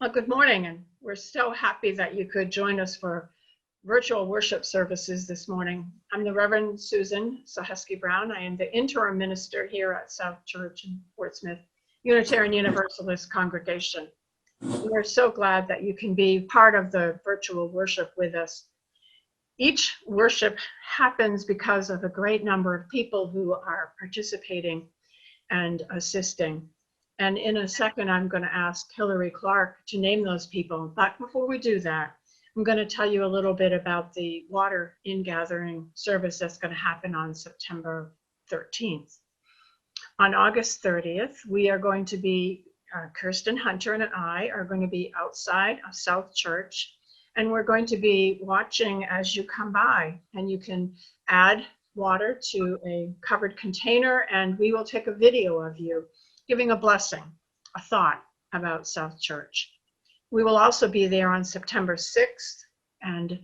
Well, good morning, and we're so happy that you could join us for virtual worship services this morning. I'm the Reverend Susan Suchocki Brown. I am the interim minister here at South Church in Fort Smith Unitarian Universalist congregation. We're so glad that you can be part of the virtual worship with us. Each worship happens because of a great number of people who are participating and assisting. And in a second, I'm going to ask Hilary Clark to name those people. But before we do that, I'm going to tell you a little bit about the water ingathering service that's going to happen on September 13th. On August 30th, we are going to be, Kirsten Hunter and I are going to be outside of South Church, and we're going to be watching as you come by, and you can add water to a covered container, and we will take a video of you giving a blessing, a thought about South Church. We will also be there on September 6th, and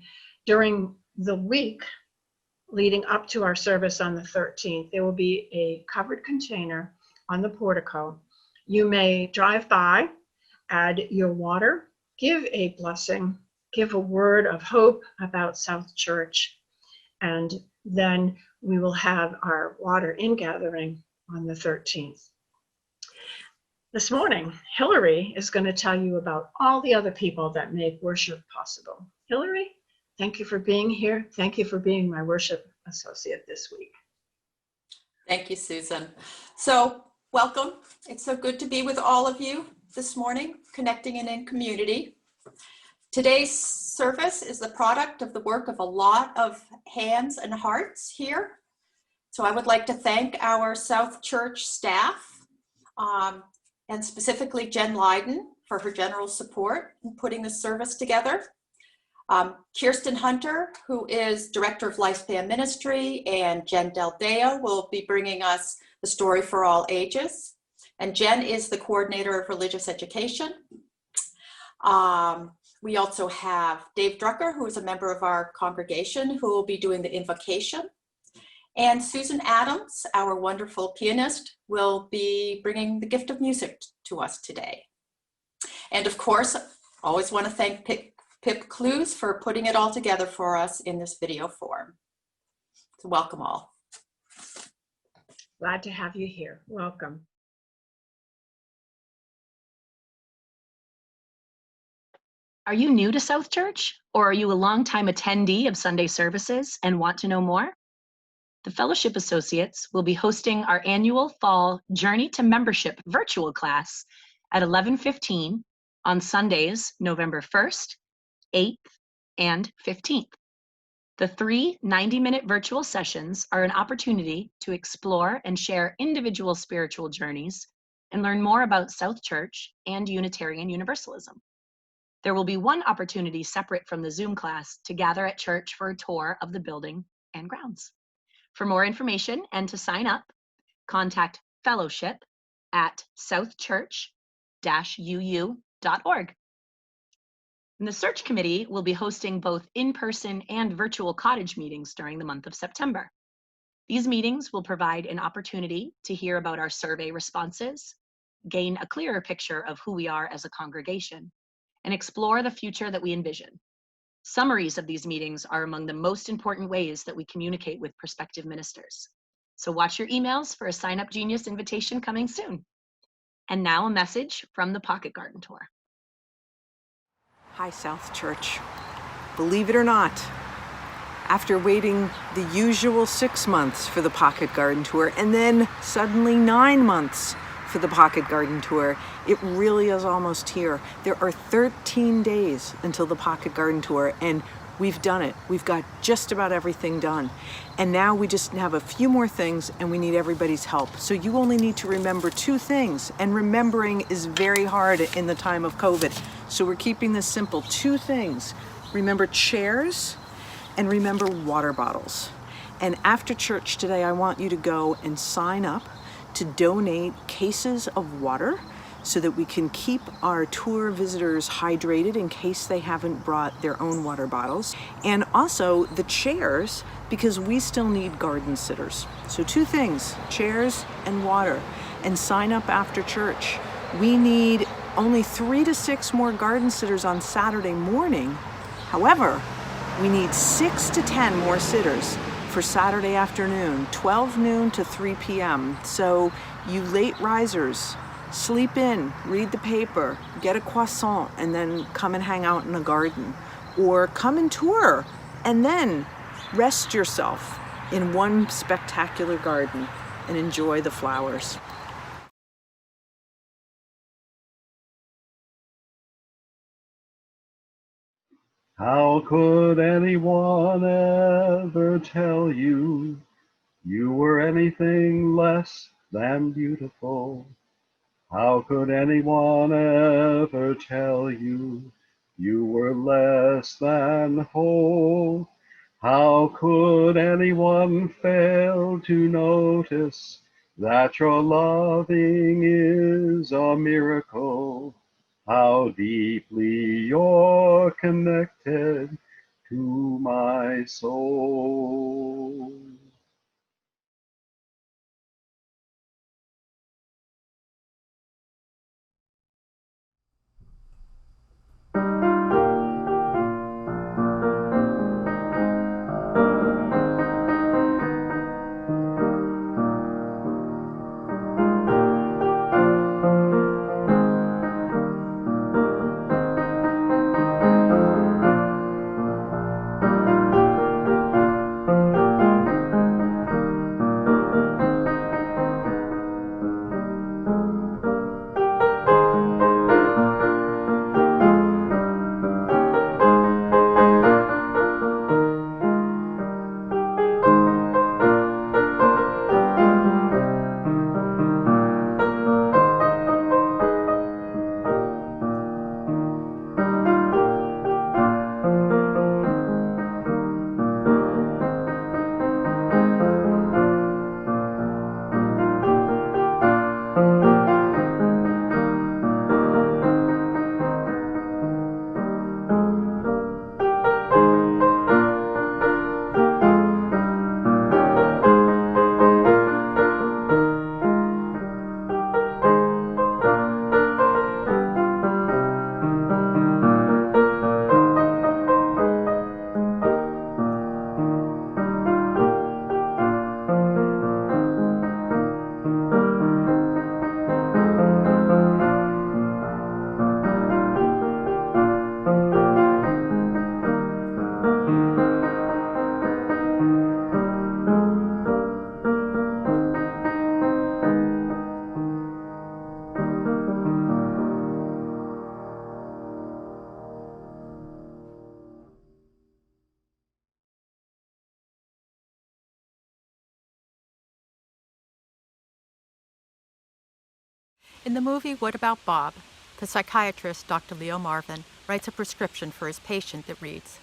during the week leading up to our service on the 13th, there will be a covered container on the portico. You may drive by, add your water, give a blessing, give a word of hope about South Church, and then we will have our water ingathering on the 13th. This morning, Hilary is going to tell you about all the other people that make worship possible. Hilary, thank you for being here. Thank you for being my worship associate this week. Thank you, Susan. So welcome. It's so good to be with all of you this morning, connecting and in community. Today's service is the product of the work of a lot of hands and hearts here. So I would like to thank our South Church staff, and specifically Jen Leiden for her general support in putting this service together. Kirsten Hunter, who is Director of Lifespan Ministry, and Jen Del Deo will be bringing us the story for all ages. And Jen is the coordinator of religious education. We also have Dave Drucker, who is a member of our congregation, who will be doing the invocation. And Susan Adams, our wonderful pianist, will be bringing the gift of music to us today. And of course, I always want to thank Pip Clews for putting it all together for us in this video form. So welcome all. Glad to have you here. Welcome. Are you new to South Church, or are you a longtime attendee of Sunday services and want to know more? The Fellowship Associates will be hosting our annual fall Journey to Membership virtual class at 11:15 on Sundays, November 1st, 8th, and 15th. The 3 90-minute virtual sessions are an opportunity to explore and share individual spiritual journeys and learn more about South Church and Unitarian Universalism. There will be one opportunity separate from the Zoom class to gather at church for a tour of the building and grounds. For more information and to sign up, contact fellowship at southchurch-uu.org. And the search committee will be hosting both in-person and virtual cottage meetings during the month of September. These meetings will provide an opportunity to hear about our survey responses, gain a clearer picture of who we are as a congregation, and explore the future that we envision. Summaries of these meetings are among the most important ways that we communicate with prospective ministers. So watch your emails for a Sign Up Genius invitation coming soon. And now a message from the Pocket Garden Tour. Hi, South Church. Believe it or not, after waiting the usual 6 months for the Pocket Garden Tour and then suddenly 9 months for the Pocket Garden Tour, it really is almost here. There are 13 days until the Pocket Garden Tour, and we've done it. We've got just about everything done. And now we just have a few more things, and we need everybody's help. So you only need to remember 2 things, and remembering is very hard in the time of COVID. So we're keeping this simple. 2 things. Remember chairs, and remember water bottles. And after church today, I want you to go and sign up to donate cases of water so that we can keep our tour visitors hydrated in case they haven't brought their own water bottles. And also the chairs, because we still need garden sitters. So 2 things, chairs and water. And sign up after church. We need only 3 to 6 more garden sitters on Saturday morning. However, we need 6 to 10 more sitters for Saturday afternoon, 12 noon to 3 p.m. So you late risers, sleep in, read the paper, get a croissant, and then come and hang out in the garden. Or come and tour, and then rest yourself in one spectacular garden and enjoy the flowers. How could anyone ever tell you you were anything less than beautiful? How could anyone ever tell you you were less than whole? How could anyone fail to notice that your loving is a miracle? How deeply you're connected to my soul. In the movie What About Bob?, the psychiatrist Dr. Leo Marvin writes a prescription for his patient that reads,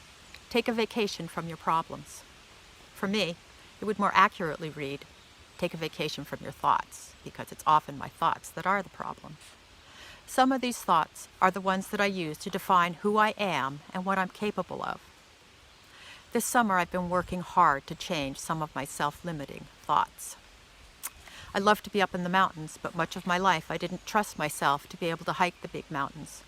"Take a vacation from your problems." For me, it would more accurately read, "Take a vacation from your thoughts," because it's often my thoughts that are the problem. Some of these thoughts are the ones that I use to define who I am and what I'm capable of. This summer I've been working hard to change some of my self-limiting thoughts. I love to be up in the mountains, but much of my life I didn't trust myself to be able to hike the big mountains.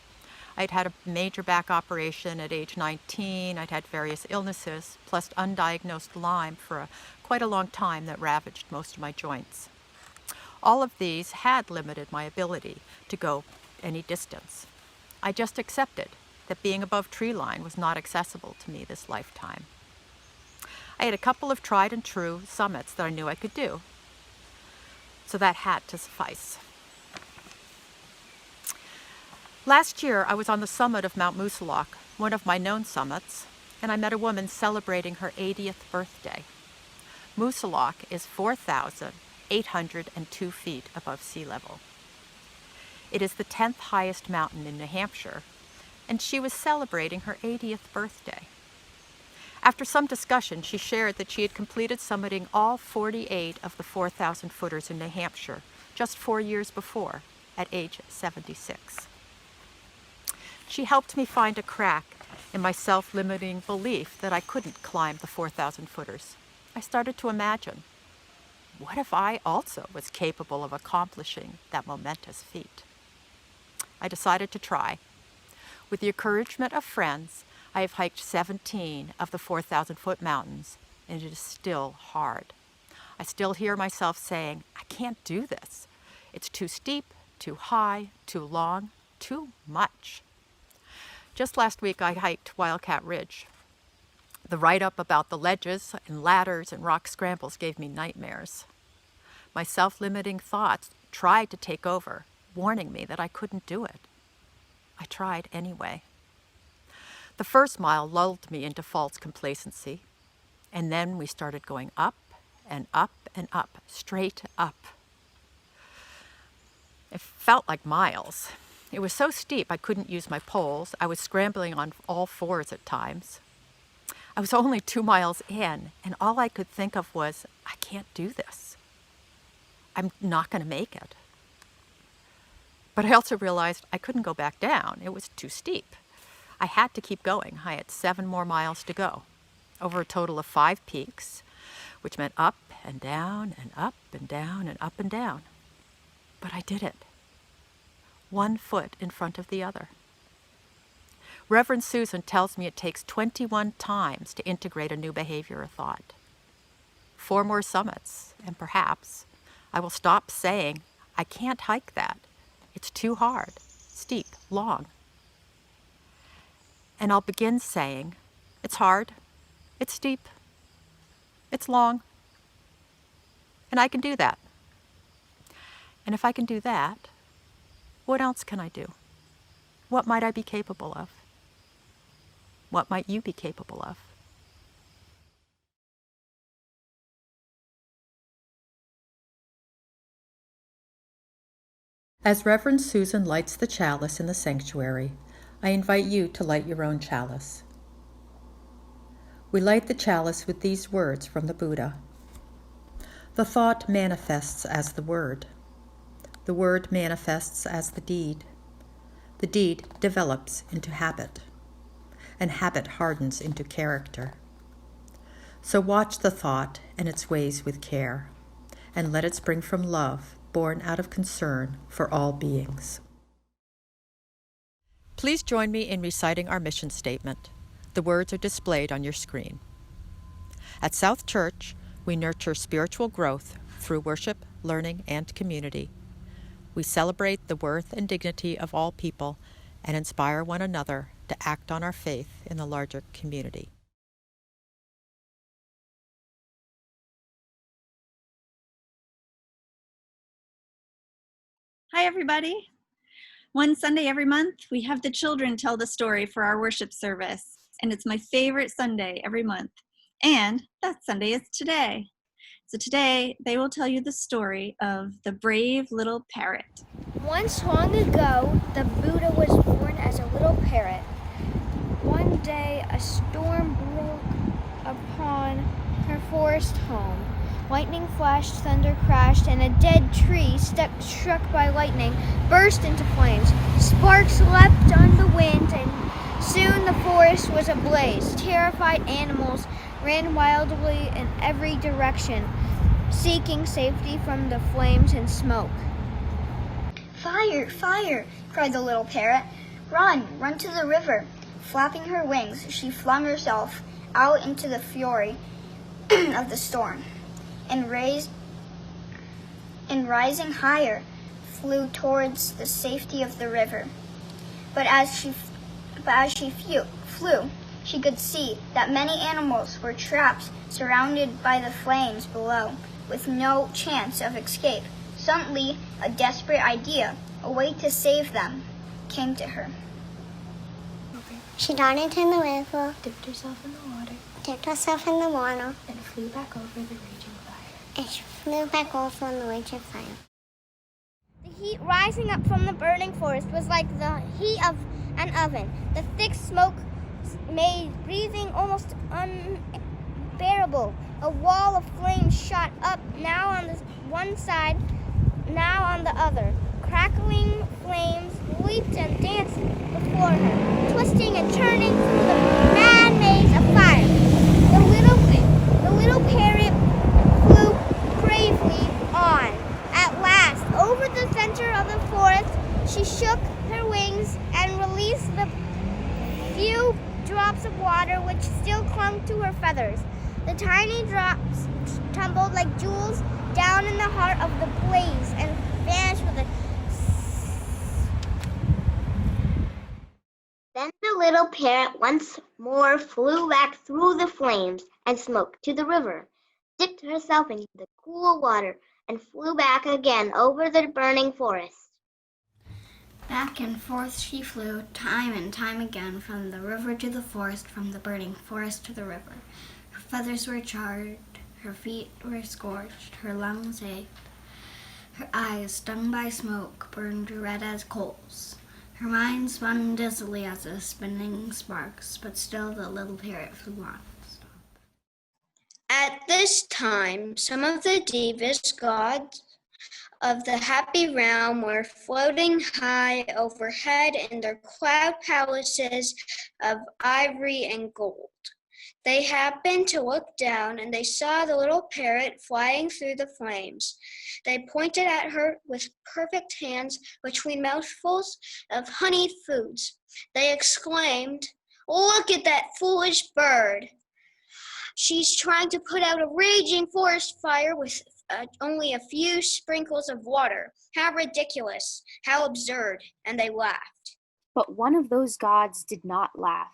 I'd had a major back operation at age 19, I'd had various illnesses, plus undiagnosed Lyme for quite a long time that ravaged most of my joints. All of these had limited my ability to go any distance. I just accepted that being above tree line was not accessible to me this lifetime. I had a couple of tried and true summits that I knew I could do, so that had to suffice. Last year, I was on the summit of Mount Musette, one of my known summits, and I met a woman celebrating her 80th birthday. Musette is 4,802 feet above sea level. It is the 10th highest mountain in New Hampshire, and she was celebrating her 80th birthday. After some discussion, she shared that she had completed summiting all 48 of the 4,000 footers in New Hampshire just 4 years before, at age 76. She helped me find a crack in my self-limiting belief that I couldn't climb the 4,000 footers. I started to imagine, what if I also was capable of accomplishing that momentous feat? I decided to try. With the encouragement of friends, I have hiked 17 of the 4,000-foot mountains, and it is still hard. I still hear myself saying, I can't do this. It's too steep, too high, too long, too much. Just last week, I hiked Wildcat Ridge. The write-up about the ledges and ladders and rock scrambles gave me nightmares. My self-limiting thoughts tried to take over, warning me that I couldn't do it. I tried anyway. The first mile lulled me into false complacency, and then we started going up and up and up, straight up. It felt like miles. It was so steep I couldn't use my poles. I was scrambling on all fours at times. I was only 2 miles in, and all I could think of was, I can't do this. I'm not going to make it. But I also realized I couldn't go back down. It was too steep. I had to keep going. I had 7 more miles to go, over a total of 5 peaks, which meant up and down and up and down and up and down. But I did it. 1 foot in front of the other. Reverend Susan tells me it takes 21 times to integrate a new behavior or thought. 4 more summits, and perhaps I will stop saying, I can't hike that. It's too hard, steep, long. And I'll begin saying, it's hard, it's steep, it's long, and I can do that. And if I can do that, what else can I do? What might I be capable of? What might you be capable of? As Reverend Susan lights the chalice in the sanctuary, I invite you to light your own chalice. We light the chalice with these words from the Buddha. The thought manifests as the word. The word manifests as the deed. The deed develops into habit, and habit hardens into character. So watch the thought and its ways with care, and let it spring from love, born out of concern for all beings. Please join me in reciting our mission statement. The words are displayed on your screen. At South Church, we nurture spiritual growth through worship, learning, and community. We celebrate the worth and dignity of all people and inspire one another to act on our faith in the larger community. Hi, everybody. One Sunday every month, we have the children tell the story for our worship service, and it's my favorite Sunday every month. And that Sunday is today. So today, they will tell you the story of the brave little parrot. Once long ago, the Buddha was born as a little parrot. One day, a storm broke upon her forest home. Lightning flashed, thunder crashed, and a dead tree, struck by lightning, burst into flames. Sparks leapt on the wind, and soon the forest was ablaze. Terrified animals ran wildly in every direction, seeking safety from the flames and smoke. Fire! Fire! Cried the little parrot. Run! Run to the river! Flapping her wings, she flung herself out into the fury of the storm, and rising higher, flew towards the safety of the river. But as she flew, she could see that many animals were trapped, surrounded by the flames below, with no chance of escape. Suddenly, a desperate idea, a way to save them, came to her. She darted in the river, Dipped herself in the water, dipped herself in the water, and flew back over the raging fire. and she flew back over on the raging fire. The heat rising up from the burning forest was like the heat of an oven. The thick smoke made breathing almost unbearable. A wall of flames shot up, now on the one side, now on the other. Crackling flames leaped and danced before her, twisting and turning through the mad maze of fire. The little parrot flew bravely on. At last, over the center of the forest, she shook her of water which still clung to her feathers. The tiny drops tumbled like jewels down in the heart of the blaze and vanished with a... Then the little parrot once more flew back through the flames and smoke to the river, dipped herself into the cool water, and flew back again over the burning forest. Back and forth she flew, time and time again, from the river to the forest, from the burning forest to the river. Her feathers were charred, her feet were scorched, her lungs ached, her eyes, stung by smoke, burned red as coals. Her mind spun dizzily as the spinning sparks, but still the little parrot flew on. At this time, some of the Devas gods of the happy realm were floating high overhead in their cloud palaces of ivory and gold. They happened to look down, and they saw the little parrot flying through the flames. They pointed at her with perfect hands between mouthfuls of honeyed foods. They exclaimed, "Look at that foolish bird! She's trying to put out a raging forest fire with only a few sprinkles of water. How ridiculous, how absurd," and they laughed. But one of those gods did not laugh.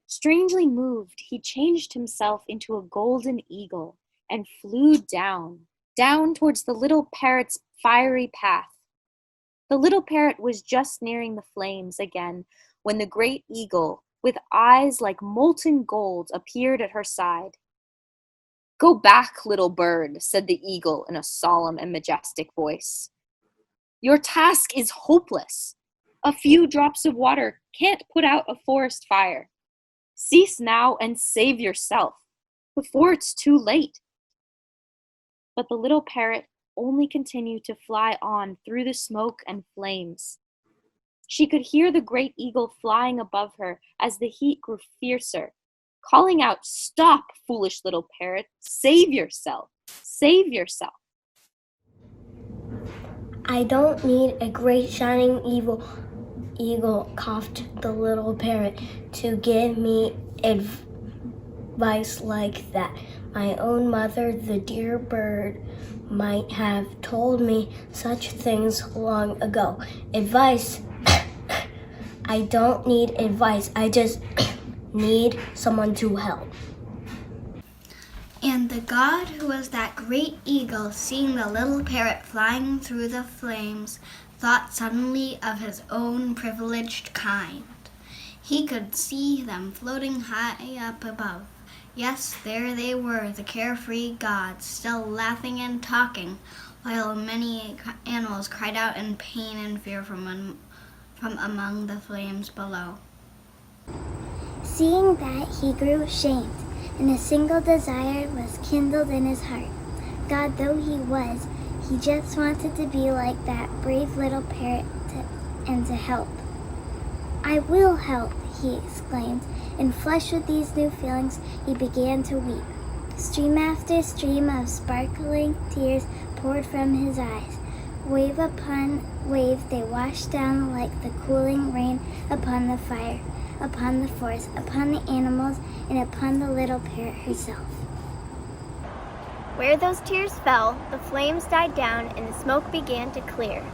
Strangely moved, he changed himself into a golden eagle and flew down towards the little parrot's fiery path. The little parrot was just nearing the flames again when the great eagle, with eyes like molten gold, appeared at her side. "Go back, little bird," said the eagle in a solemn and majestic voice. "Your task is hopeless. A few drops of water can't put out a forest fire. Cease now and save yourself before it's too late." But the little parrot only continued to fly on through the smoke and flames. She could hear the great eagle flying above her as the heat grew fiercer, calling out, "Stop, foolish little parrot, save yourself, save yourself." "I don't need a great shining eagle," coughed the little parrot, "to give me advice like that. My own mother, the dear bird, might have told me such things long ago. Advice? I don't need advice. I just need someone to help." And the god who was that great eagle, seeing the little parrot flying through the flames, thought suddenly of his own privileged kind. He could see them floating high up above. Yes, there they were, the carefree gods, still laughing and talking, while many animals cried out in pain and fear from among the flames below. Seeing that, he grew ashamed, and a single desire was kindled in his heart. God though he was, he just wanted to be like that brave little parrot and to help. "I will help," he exclaimed, and flushed with these new feelings, he began to weep. Stream after stream of sparkling tears poured from his eyes. Wave upon wave they washed down like the cooling rain upon the fire, upon the forest, upon the animals, and upon the little parrot herself. Where those tears fell, the flames died down and the smoke began to clear.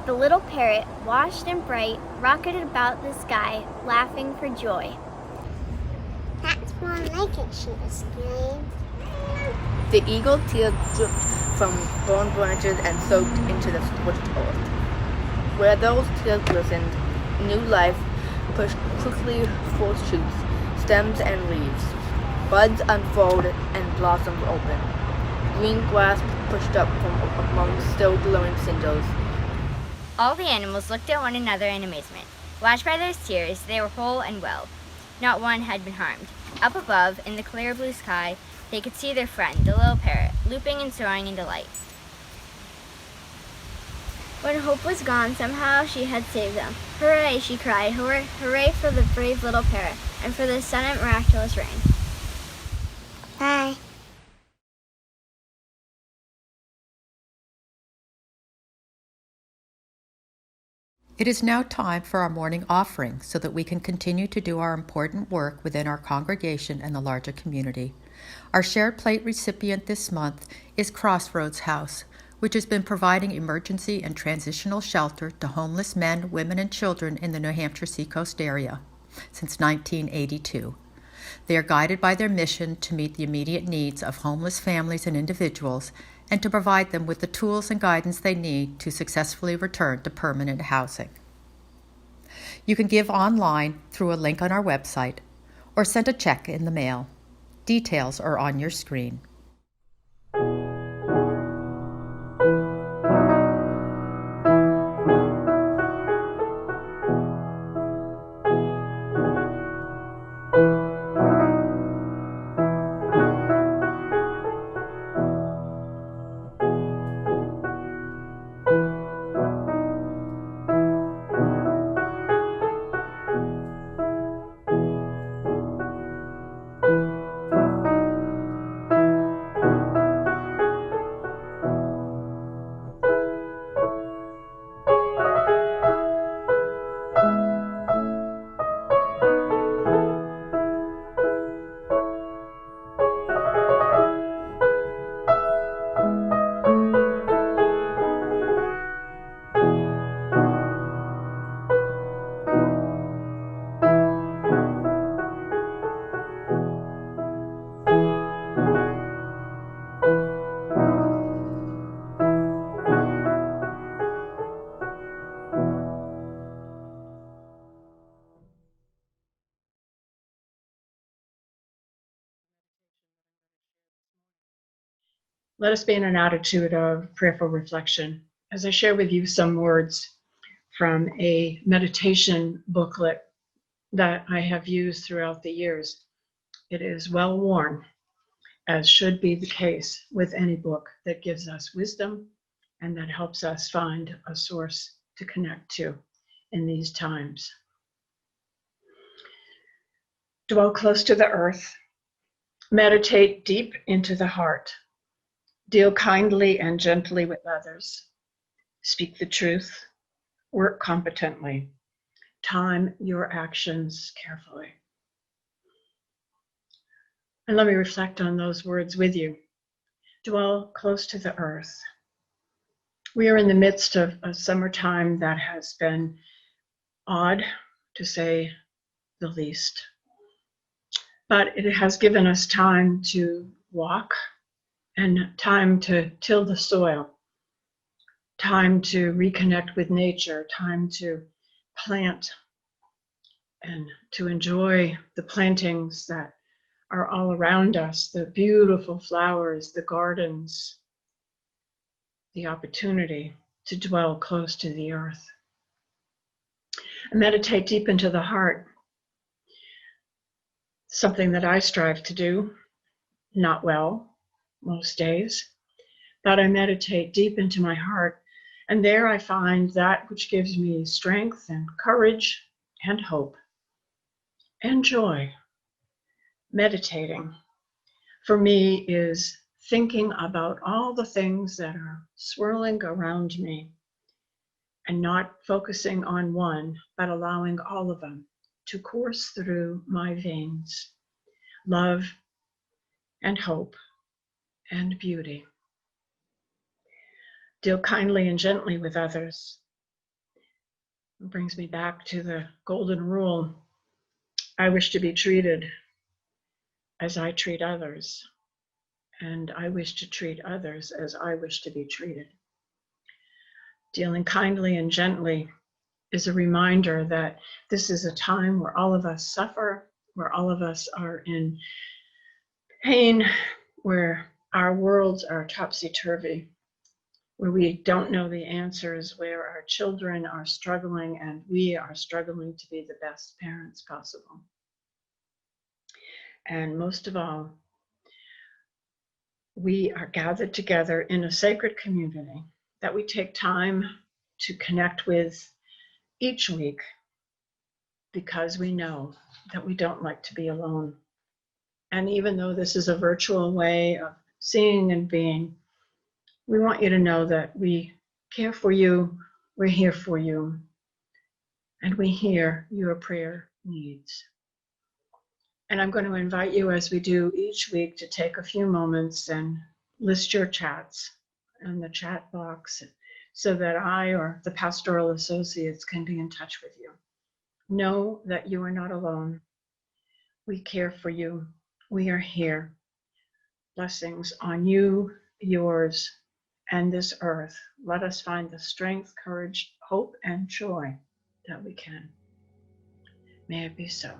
The little parrot, washed and bright, rocketed about the sky, laughing for joy. "That's more like it," she exclaimed. The eagle tears dripped from thorn branches and soaked into the scorched earth. Where those tears glistened, new life pushed quickly forth shoots, stems, and leaves. Buds unfolded and blossoms opened. Green grass pushed up from among still glowing cinders. All the animals looked at one another in amazement. Washed by those tears, they were whole and well. Not one had been harmed. Up above, in the clear blue sky, they could see their friend, the little parrot, looping and soaring in delight. When hope was gone, somehow she had saved them. "Hooray," she cried. Hooray for the brave little parrot, and for the sudden miraculous rain." Bye. It is now time for our morning offering so that we can continue to do our important work within our congregation and the larger community. Our shared plate recipient this month is Crossroads House, which has been providing emergency and transitional shelter to homeless men, women, and children in the New Hampshire Seacoast area since 1982. They are guided by their mission to meet the immediate needs of homeless families and individuals and to provide them with the tools and guidance they need to successfully return to permanent housing. You can give online through a link on our website or send a check in the mail. Details are on your screen. Let us be in an attitude of prayerful reflection as I share with you some words from a meditation booklet that I have used throughout the years. It is well worn, as should be the case with any book that gives us wisdom and that helps us find a source to connect to in these times. Dwell close to the earth. Meditate deep into the heart. Deal kindly and gently with others. Speak the truth. Work competently. Time your actions carefully. And let me reflect on those words with you. Dwell close to the earth. We are in the midst of a summertime that has been odd, to say the least. But it has given us time to walk and time to till the soil, time to reconnect with nature, time to plant and to enjoy the plantings that are all around us, the beautiful flowers, the gardens, the opportunity to dwell close to the earth. And meditate deep into the heart, something that I strive to do, not well most days, but I meditate deep into my heart, and there I find that which gives me strength and courage and hope and joy. Meditating for me is thinking about all the things that are swirling around me and not focusing on one, but allowing all of them to course through my veins. Love and hope and beauty. Deal kindly and gently with others. It brings me back to the golden rule. I wish to be treated as I treat others, and I wish to treat others as I wish to be treated. Dealing kindly and gently is a reminder that this is a time where all of us suffer, where all of us are in pain, where our worlds are topsy-turvy, where we don't know the answers, where our children are struggling and we are struggling to be the best parents possible. And most of all, we are gathered together in a sacred community that we take time to connect with each week because we know that we don't like to be alone. And even though this is a virtual way of seeing and being, we want you to know that we care for you, we're here for you, and we hear your prayer needs. And I'm going to invite you, as we do each week, to take a few moments and list your chats in the chat box so that I or the pastoral associates can be in touch with you. Know that you are not alone. We care for you. We are here. Blessings on you, yours, and this earth. Let us find the strength, courage, hope, and joy that we can. May it be so.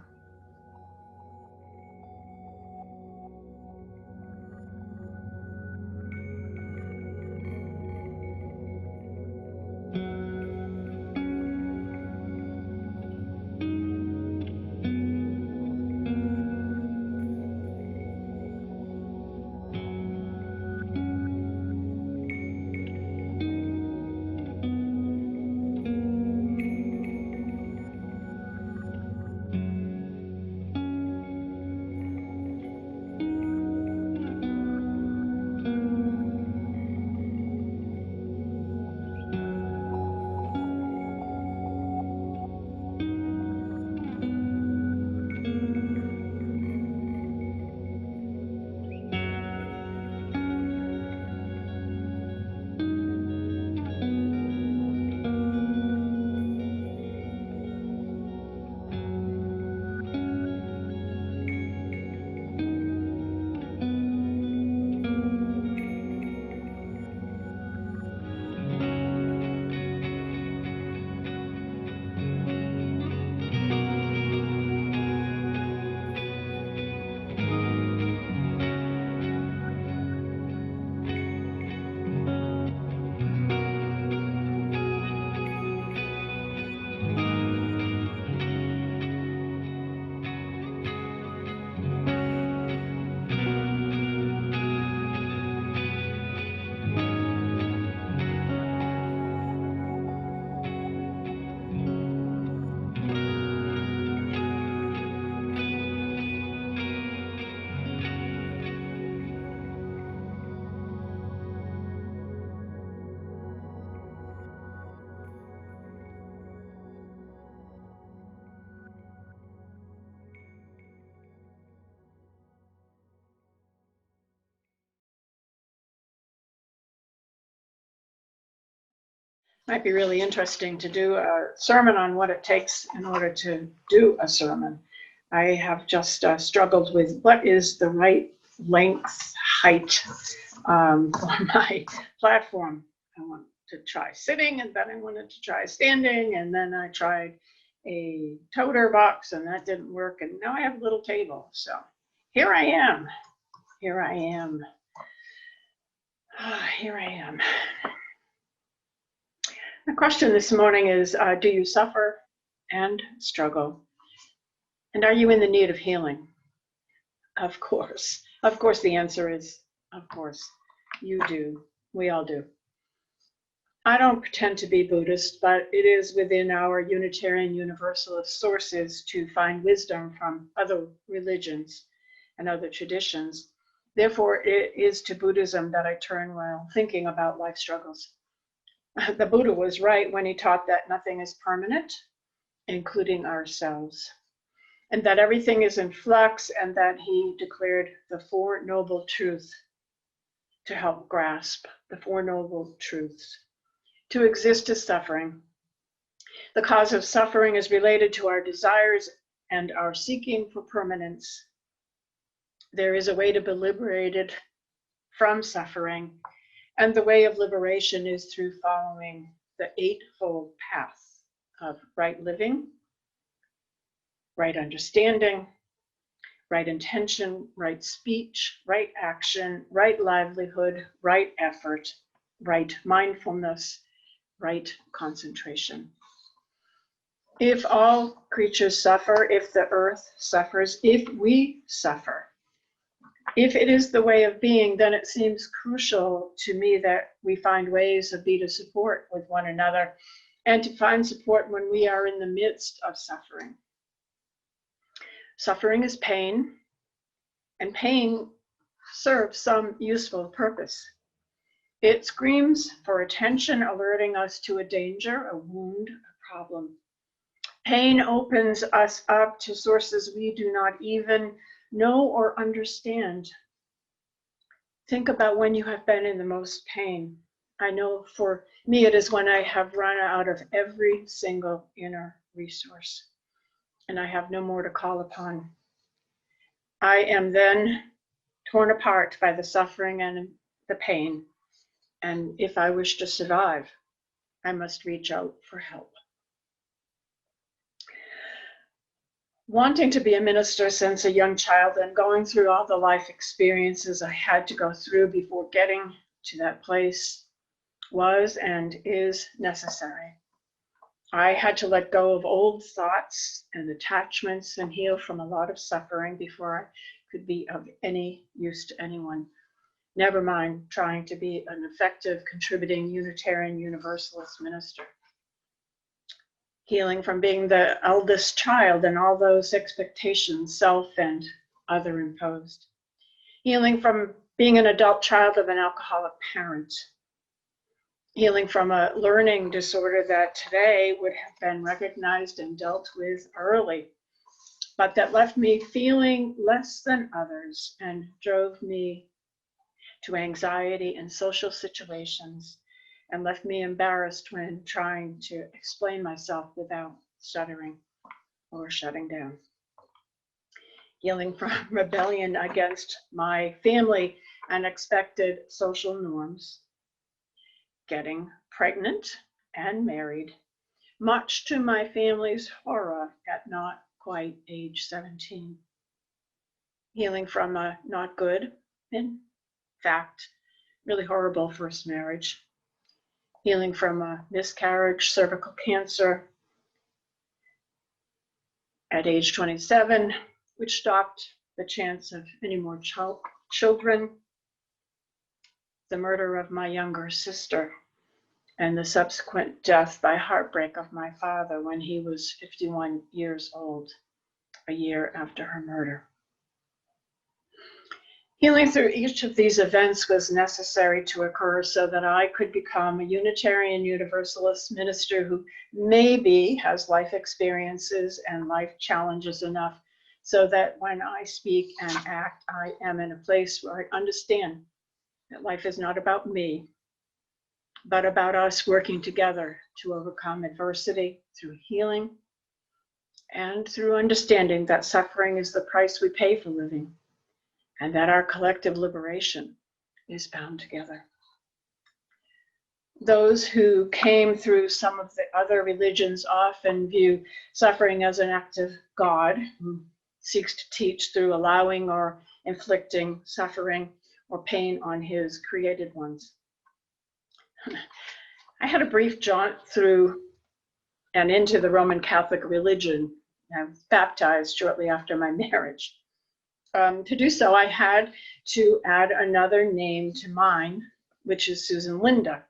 Might be really interesting to do a sermon on what it takes in order to do a sermon. I have just struggled with what is the right length, height on my platform. I want to try sitting, and then I wanted to try standing, and then I tried a toter box, and that didn't work, and now I have a little table. So here I am. Here I am. Here I am. The question this morning is, do you suffer and struggle? And are you in the need of healing? Of course. Of course, the answer is, of course, you do. We all do. I don't pretend to be Buddhist, but it is within our Unitarian Universalist sources to find wisdom from other religions and other traditions. Therefore, it is to Buddhism that I turn while thinking about life struggles. The Buddha was right when he taught that nothing is permanent, including ourselves, and that everything is in flux, and that he declared the Four Noble Truths to help grasp the Four Noble Truths. To exist is suffering. The cause of suffering is related to our desires and our seeking for permanence. There is a way to be liberated from suffering, and the way of liberation is through following the eightfold path of right living, right understanding, right intention, right speech, right action, right livelihood, right effort, right mindfulness, right concentration. If all creatures suffer, if the earth suffers, if we suffer, if it is the way of being, then it seems crucial to me that we find ways to be to support with one another and to find support when we are in the midst of suffering. Suffering is pain, and pain serves some useful purpose. It screams for attention, alerting us to a danger, a wound, a problem. Pain opens us up to sources we do not even know or understand. Think about when you have been in the most pain. I know for me it is when I have run out of every single inner resource and I have no more to call upon. I am then torn apart by the suffering and the pain. And if I wish to survive, I must reach out for help. Wanting to be a minister since a young child and going through all the life experiences I had to go through before getting to that place was and is necessary. I had to let go of old thoughts and attachments and heal from a lot of suffering before I could be of any use to anyone. Never mind trying to be an effective, contributing Unitarian Universalist minister. Healing from being the eldest child and all those expectations, self and other imposed. Healing from being an adult child of an alcoholic parent. Healing from a learning disorder that today would have been recognized and dealt with early, but that left me feeling less than others and drove me to anxiety in social situations and left me embarrassed when trying to explain myself without stuttering or shutting down. Healing from rebellion against my family and expected social norms. Getting pregnant and married, much to my family's horror at not quite age 17. Healing from a not good, in fact, really horrible first marriage. Healing from a miscarriage, cervical cancer at age 27, which stopped the chance of any more children. The murder of my younger sister and the subsequent death by heartbreak of my father when he was 51 years old, a year after her murder. Healing through each of these events was necessary to occur so that I could become a Unitarian Universalist minister who maybe has life experiences and life challenges enough so that when I speak and act, I am in a place where I understand that life is not about me, but about us working together to overcome adversity through healing and through understanding that suffering is the price we pay for living, and that our collective liberation is bound together. Those who came through some of the other religions often view suffering as an act of God, who seeks to teach through allowing or inflicting suffering or pain on his created ones. I had a brief jaunt through and into the Roman Catholic religion. I was baptized shortly after my marriage. To do so, I had to add another name to mine, which is Susan Linda,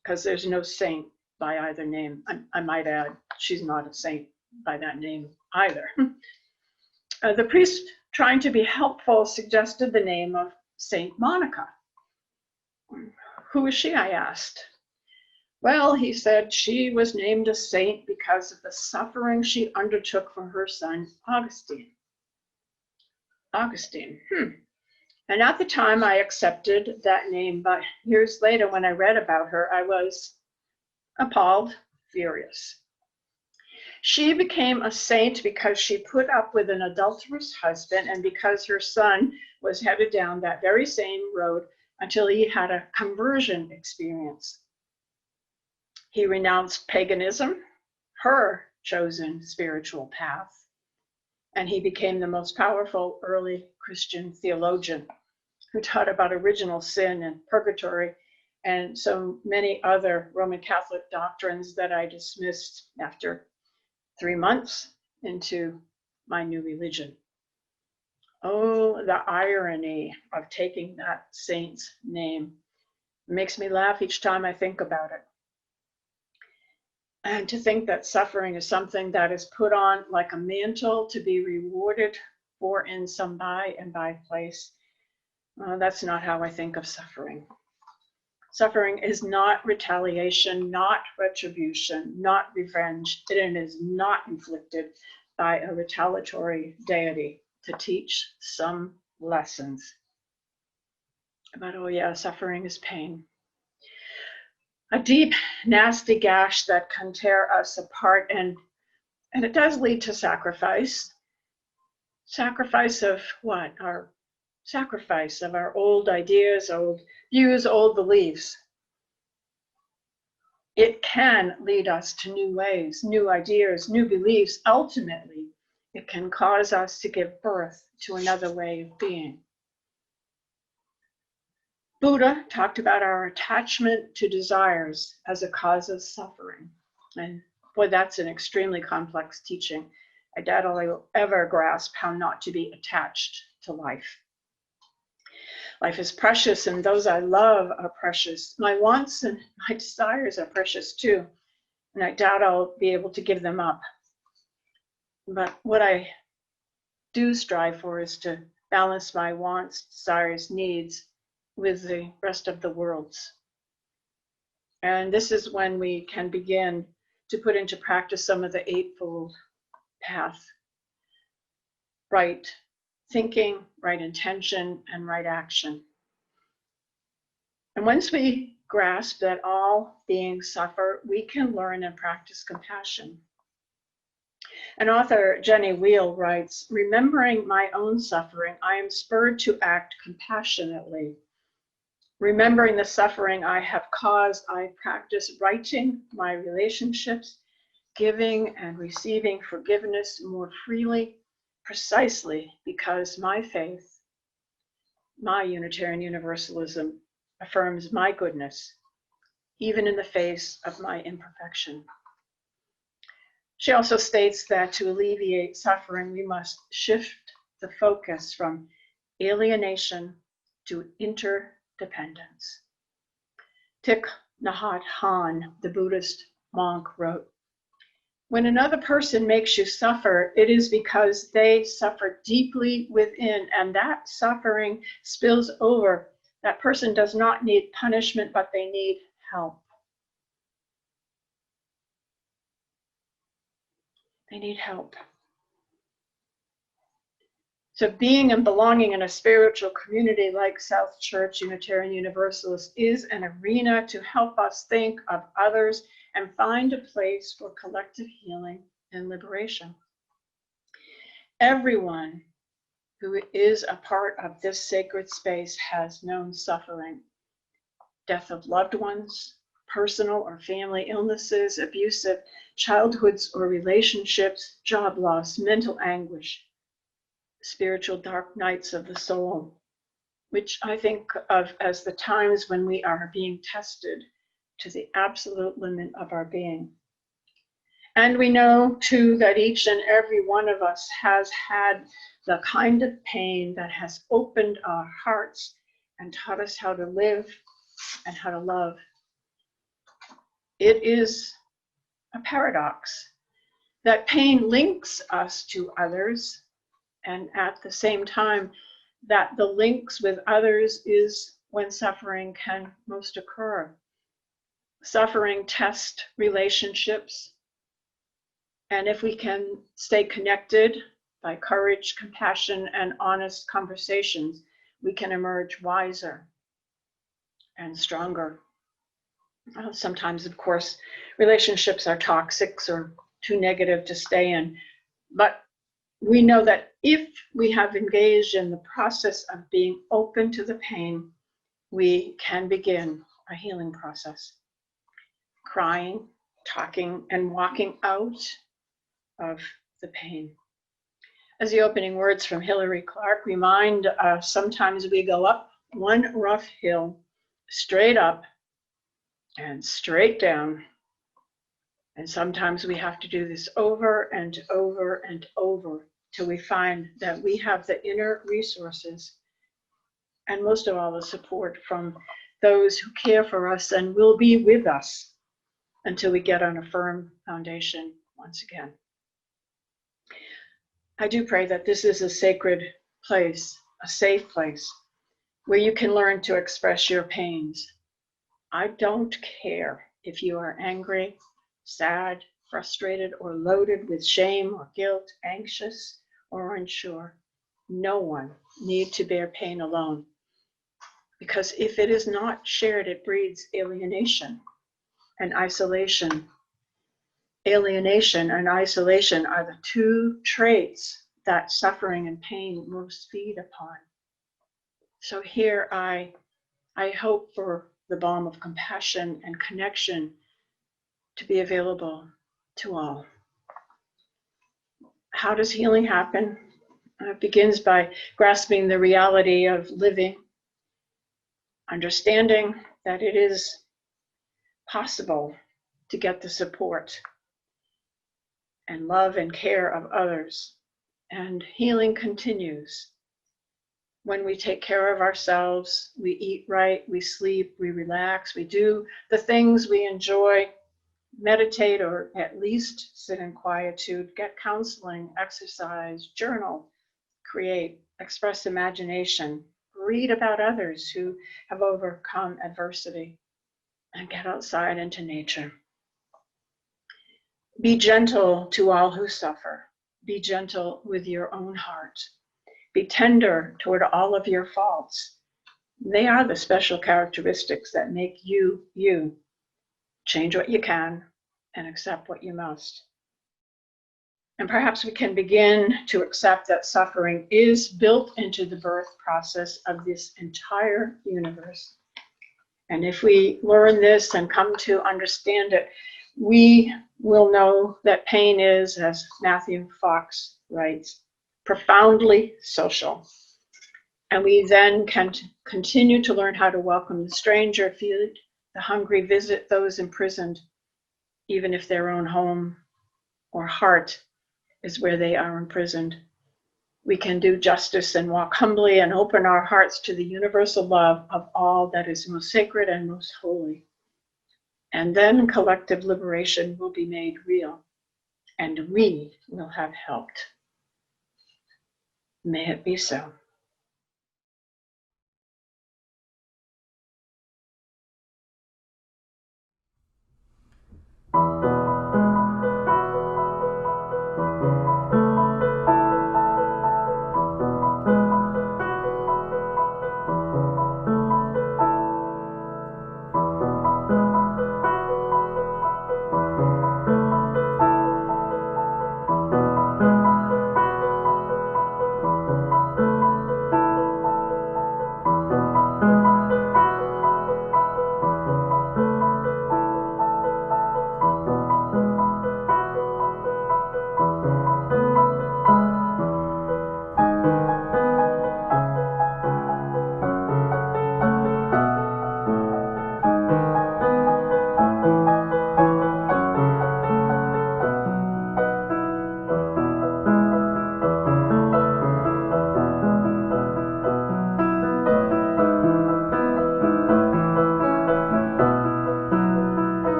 because there's no saint by either name. I might add, she's not a saint by that name either. The priest, trying to be helpful, suggested the name of Saint Monica. Who is she, I asked. Well, he said she was named a saint because of the suffering she undertook for her son, Augustine. Augustine, And at the time I accepted that name, but years later when I read about her, I was appalled, furious. She became a saint because she put up with an adulterous husband and because her son was headed down that very same road until he had a conversion experience. He renounced paganism, her chosen spiritual path, and he became the most powerful early Christian theologian who taught about original sin and purgatory and so many other Roman Catholic doctrines that I dismissed after 3 months into my new religion. Oh, the irony of taking that saint's name. It makes me laugh each time I think about it. And to think that suffering is something that is put on like a mantle to be rewarded for in some by and by place. That's not how I think of suffering. Suffering is not retaliation, not retribution, not revenge. It is not inflicted by a retaliatory deity to teach some lessons. But oh yeah, suffering is pain. A deep, nasty gash that can tear us apart, and it does lead to sacrifice. Sacrifice of what? Our sacrifice of our old ideas, old views, old beliefs. It can lead us to new ways, new ideas, new beliefs. Ultimately, it can cause us to give birth to another way of being. Buddha talked about our attachment to desires as a cause of suffering. And boy, that's an extremely complex teaching. I doubt I'll ever grasp how not to be attached to life. Life is precious, and those I love are precious. My wants and my desires are precious too, and I doubt I'll be able to give them up. But what I do strive for is to balance my wants, desires, needs with the rest of the world's. And this is when we can begin to put into practice some of the Eightfold Path. Right thinking, right intention, and right action. And once we grasp that all beings suffer, we can learn and practice compassion. And author Jenny Weil writes, remembering my own suffering, I am spurred to act compassionately. Remembering the suffering I have caused, I practice righting my relationships, giving and receiving forgiveness more freely, precisely because my faith, my Unitarian Universalism, affirms my goodness, even in the face of my imperfection. She also states that to alleviate suffering, we must shift the focus from alienation to interdependence. Thich Nhat Hanh, the Buddhist monk, wrote, when another person makes you suffer, it is because they suffer deeply within, and that suffering spills over. That person does not need punishment, but they need help. They need help. So being and belonging in a spiritual community like South Church Unitarian Universalist is an arena to help us think of others and find a place for collective healing and liberation. Everyone who is a part of this sacred space has known suffering, death of loved ones, personal or family illnesses, abusive childhoods or relationships, job loss, mental anguish, spiritual dark nights of the soul, which I think of as the times when we are being tested to the absolute limit of our being. And we know too that each and every one of us has had the kind of pain that has opened our hearts and taught us how to live and how to love. It is a paradox that pain links us to others, and at the same time that the links with others is when suffering can most occur. Suffering tests relationships, and if we can stay connected by courage, compassion, and honest conversations, we can emerge wiser and stronger. Sometimes, of course, relationships are toxic or too negative to stay in, but we know that if we have engaged in the process of being open to the pain, we can begin a healing process. Crying, talking, and walking out of the pain. As the opening words from Hilary Clark remind us, sometimes we go up one rough hill, straight up and straight down. And sometimes we have to do this over and over and over till we find that we have the inner resources and most of all the support from those who care for us and will be with us until we get on a firm foundation once again. I do pray that this is a sacred place, a safe place, where you can learn to express your pains, I don't care if you are angry, sad, frustrated, or loaded with shame or guilt, anxious or unsure. No one need to bear pain alone. Because if it is not shared, it breeds alienation and isolation. Alienation and isolation are the two traits that suffering and pain most feed upon. So here I hope for the balm of compassion and connection to be available to all. How does healing happen? It begins by grasping the reality of living, understanding that it is possible to get the support and love and care of others. And healing continues. When we take care of ourselves, we eat right, we sleep, we relax, we do the things we enjoy, meditate, or at least sit in quietude, get counseling, exercise, journal, create, express imagination, read about others who have overcome adversity, and get outside into nature. Be gentle to all who suffer. Be gentle with your own heart. Be tender toward all of your faults. They are the special characteristics that make you, you. Change what you can and accept what you must. And perhaps we can begin to accept that suffering is built into the birth process of this entire universe. And if we learn this and come to understand it, we will know that pain is, as Matthew Fox writes, profoundly social. And we then can continue to learn how to welcome the stranger, feed the hungry, visit those imprisoned, even if their own home or heart is where they are imprisoned. We can do justice and walk humbly and open our hearts to the universal love of all that is most sacred and most holy. And then collective liberation will be made real, and we will have helped. May it be so.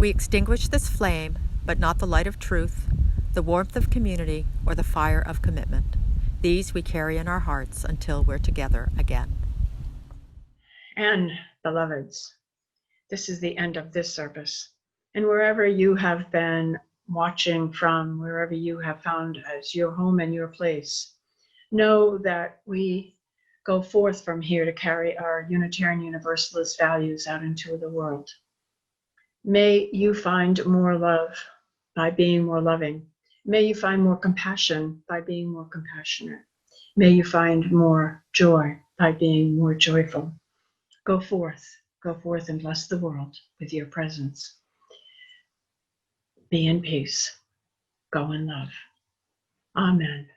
We extinguish this flame, but not the light of truth, the warmth of community, or the fire of commitment. These we carry in our hearts until we're together again. And, beloveds, this is the end of this service. And wherever you have been watching from, wherever you have found as your home and your place, know that we go forth from here to carry our Unitarian Universalist values out into the world. May you find more love by being more loving. May you find more compassion by being more compassionate. May you find more joy by being more joyful. Go forth and bless the world with your presence. Be in peace. Go in love. Amen.